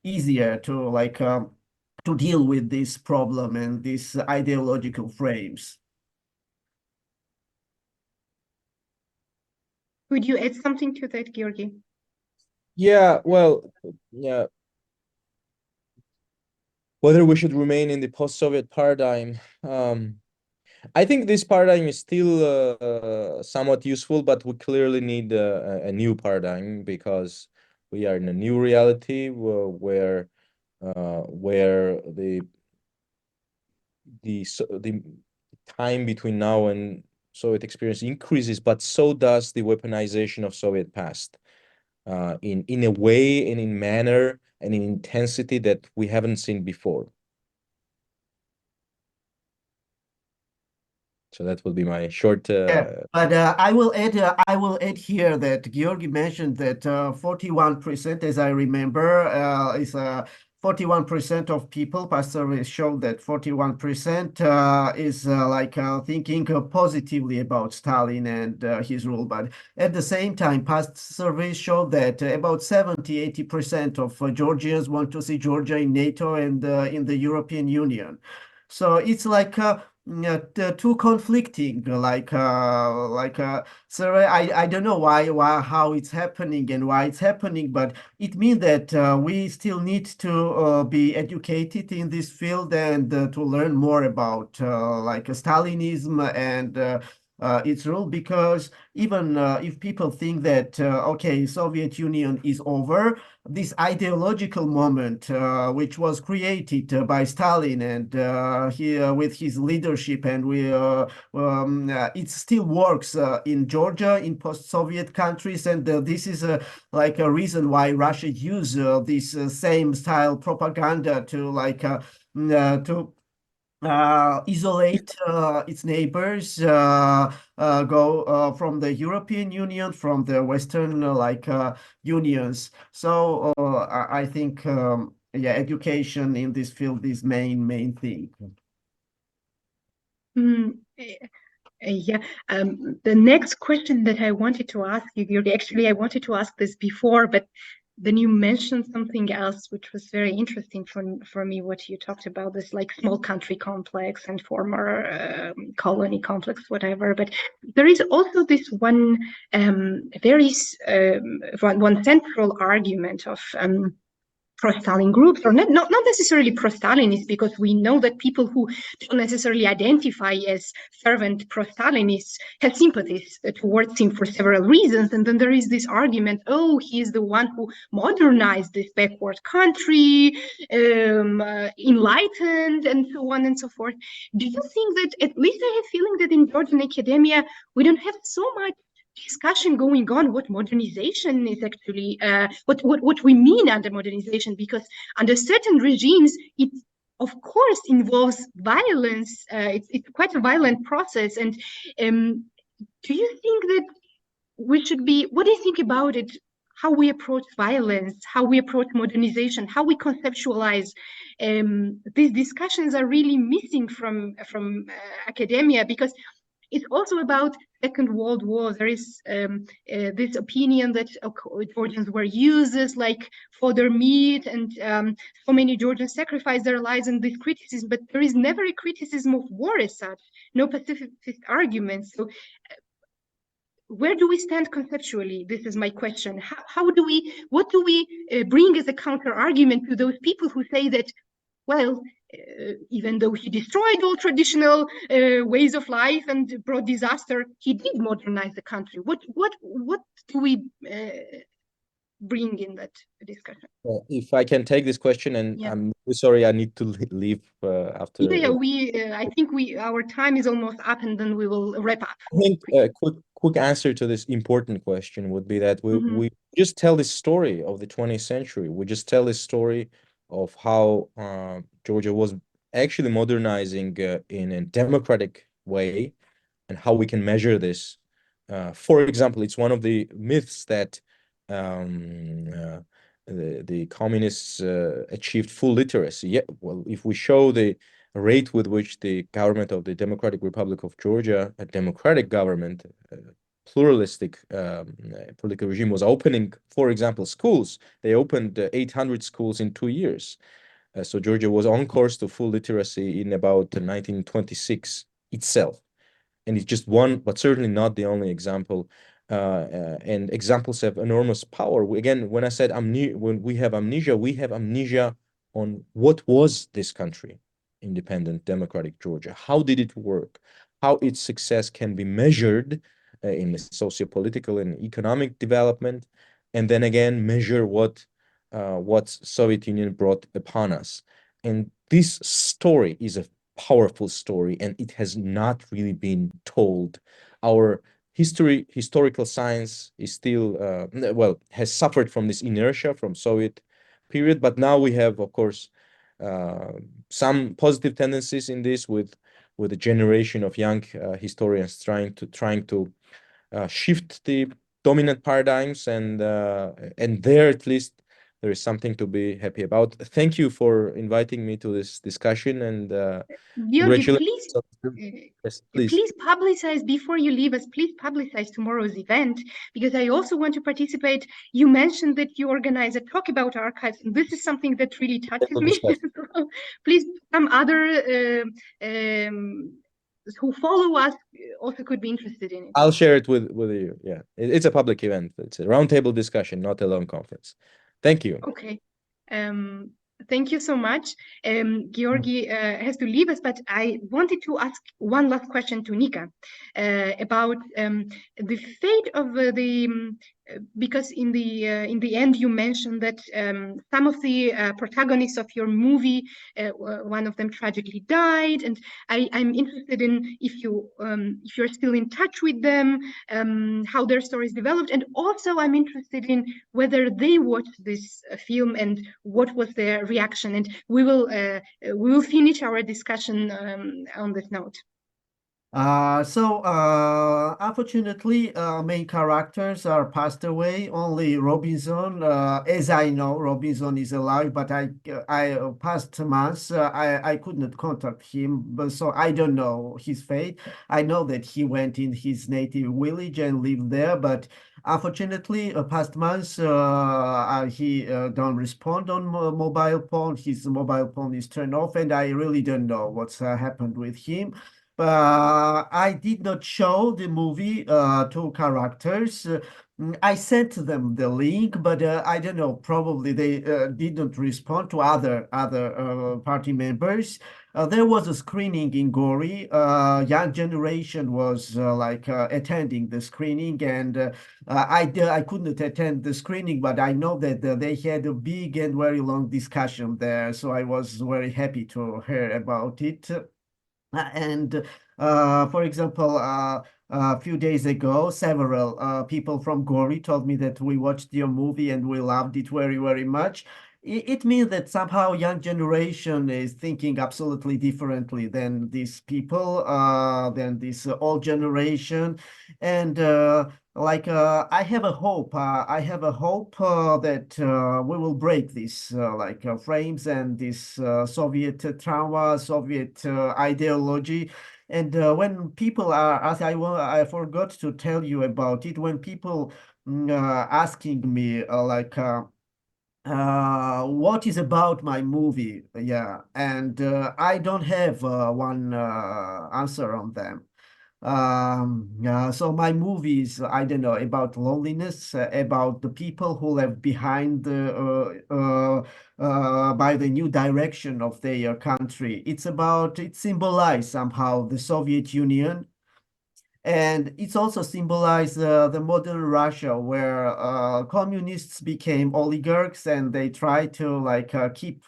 easier to deal with this problem and these ideological frames. Would you add something to that, Georgi? Yeah, well, yeah. Whether we should remain in the post-Soviet paradigm, I think this paradigm is still somewhat useful, but we clearly need a new paradigm, because we are in a new reality where the time between now and Soviet experience increases, but so does the weaponization of Soviet past in a way and in manner and in intensity that we haven't seen before. So that will be my short. Yeah, but I will add here that Georgi mentioned that 41%, as I remember, is 41% of people. Past surveys show that 41% is thinking positively about Stalin and his rule. But at the same time, past surveys show that about 70-80% of Georgians want to see Georgia in NATO and in the European Union. So it's two conflicting, so I don't know how it's happening and why it's happening, but it means that we still need to be educated in this field and to learn more about Stalinism and its role, because even if people think that okay, Soviet Union is over, this ideological moment which was created by Stalin and with his leadership, and it still works in Georgia, in post-Soviet countries, and this is like a reason why Russia use this same style propaganda to isolate its neighbors, go from the European Union, from the Western unions. So I think yeah, education in this field is main thing. Yeah. The next question that I wanted to ask you, Georgi, actually, I wanted to ask this before, but then you mentioned something else, which was very interesting for me, what you talked about, this like small country complex and former colony complex, whatever. But there is also this one one central argument of pro-Stalin groups, or not necessarily pro-Stalinists, because we know that people who don't necessarily identify as fervent pro-Stalinists have sympathies towards him for several reasons. And then there is this argument, oh, he is the one who modernized this backward country, enlightened, and so on and so forth. Do you think that, at least I have a feeling that in Georgian academia, we don't have so much discussion going on what modernization is actually, what we mean under modernization, because under certain regimes it of course involves violence. It's quite a violent process. And do you think that we should be, what do you think about it, how we approach violence, how we approach modernization, how we conceptualize? These discussions are really missing from academia, because it's also about Second World War. There is this opinion that Georgians were users like fodder meat, and so many Georgians sacrificed their lives in this criticism, but there is never a criticism of war as such, no pacifist arguments. So where do we stand conceptually? This is my question. What do we bring as a counter argument to those people who say that, well, even though he destroyed all traditional ways of life and brought disaster, he did modernize the country? What do we bring in that discussion? Well, if I can take this question, and Yeah. I'm sorry, I need to leave after. Yeah, I think our time is almost up, and then we will wrap up. I think a quick answer to this important question would be that we just tell this story of the 20th century. We just tell this story of how Georgia was actually modernizing in a democratic way, and how we can measure this. For example, it's one of the myths that the communists achieved full literacy. Yeah, well, if we show the rate with which the government of the Democratic Republic of Georgia, a democratic government, pluralistic political regime, was opening, for example, schools. They opened 800 schools in 2 years. So Georgia was on course to full literacy in about 1926 itself. And it's just one, but certainly not the only example. And examples have enormous power. Again, when I said when we have amnesia on what was this country, independent democratic Georgia. How did it work? How its success can be measured in the socio-political and economic development, and then again measure what Soviet Union brought upon us. And this story is a powerful story, and it has not really been told. Our historical science is still has suffered from this inertia from Soviet period, but now we have, of course, some positive tendencies in this, with a generation of young historians trying to shift the dominant paradigms, and there at least there is something to be happy about. Thank you for inviting me to this discussion, and Georgi, congratulations. Yes, please. please publicize, before you leave us, please publicize tomorrow's event, because I also want to participate. You mentioned that you organize a talk about archives, and this is something that really touches me. Please, some other who follow us also could be interested in it. I'll share it with you. Yeah, it's a public event. It's a roundtable discussion, not a long conference. Thank you. Okay. Thank you so much. Georgi has to leave us, but I wanted to ask one last question to Nika about the fate of because in the end you mentioned that some of the protagonists of your movie, one of them tragically died, and I'm interested in if you're still in touch with them, how their stories developed, and also I'm interested in whether they watched this film and what was their reaction. And we will finish our discussion on this note. Unfortunately, main characters are passed away. Only Robinson, as I know, Robinson is alive, but past months, I could not contact him, but so I don't know his fate. I know that he went in his native village and lived there, but unfortunately, past months, he don't respond on mobile phone. His mobile phone is turned off, and I really don't know what's happened with him. I did not show the movie to characters. I sent them the link, but I don't know. Probably they didn't respond to other party members. There was a screening in Gori. Young generation was attending the screening, and I couldn't attend the screening, but I know that they had a big and very long discussion there. So I was very happy to hear about it. And for example, a few days ago, several people from Gori told me that we watched your movie and we loved it very, very much. It means that somehow young generation is thinking absolutely differently than these people, than this old generation. And I have a hope. I have a hope that we will break these frames and this Soviet trauma, Soviet ideology. And when people are, I forgot to tell you about it. When people asking me what is about my movie, yeah, and I don't have one answer on them. So my movies, I don't know, about loneliness, about the people who left behind by the new direction of their country. It symbolizes somehow the Soviet Union, and it's also symbolized the modern Russia, where communists became oligarchs and they try to keep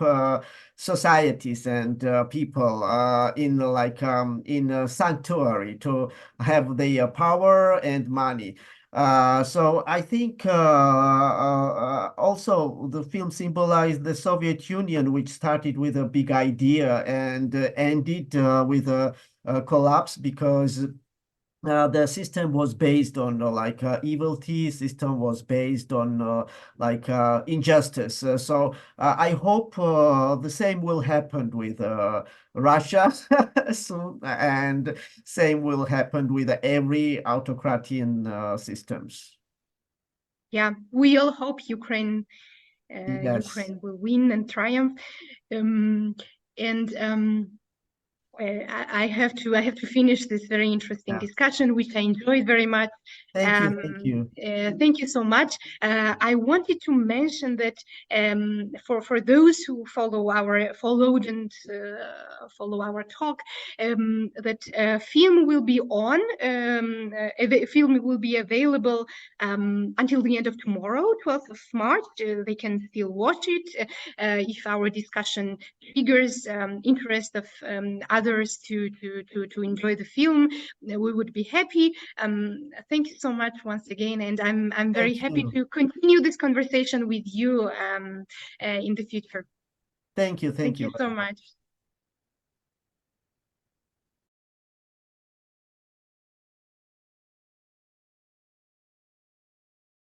societies and people in a sanctuary to have their power and money. So I think also the film symbolized the Soviet Union, which started with a big idea and ended with a collapse, because the system was based on evilty. System was based on injustice. I hope the same will happen with Russia soon, and same will happen with every autocratian systems. Yeah, we all hope Ukraine Yes. Ukraine will win and triumph. I have to finish this very interesting discussion, which I enjoyed very much. Thank you. Thank you so much. I wanted to mention that for those who followed and follow our talk, that film will be on. Film will be available until the end of tomorrow, 12th of March. They can still watch it if our discussion triggers interest of others to enjoy the film. We would be happy. Thank you so much once again, and I'm very happy to continue this conversation with you in the future. Thank you. Thank you so much.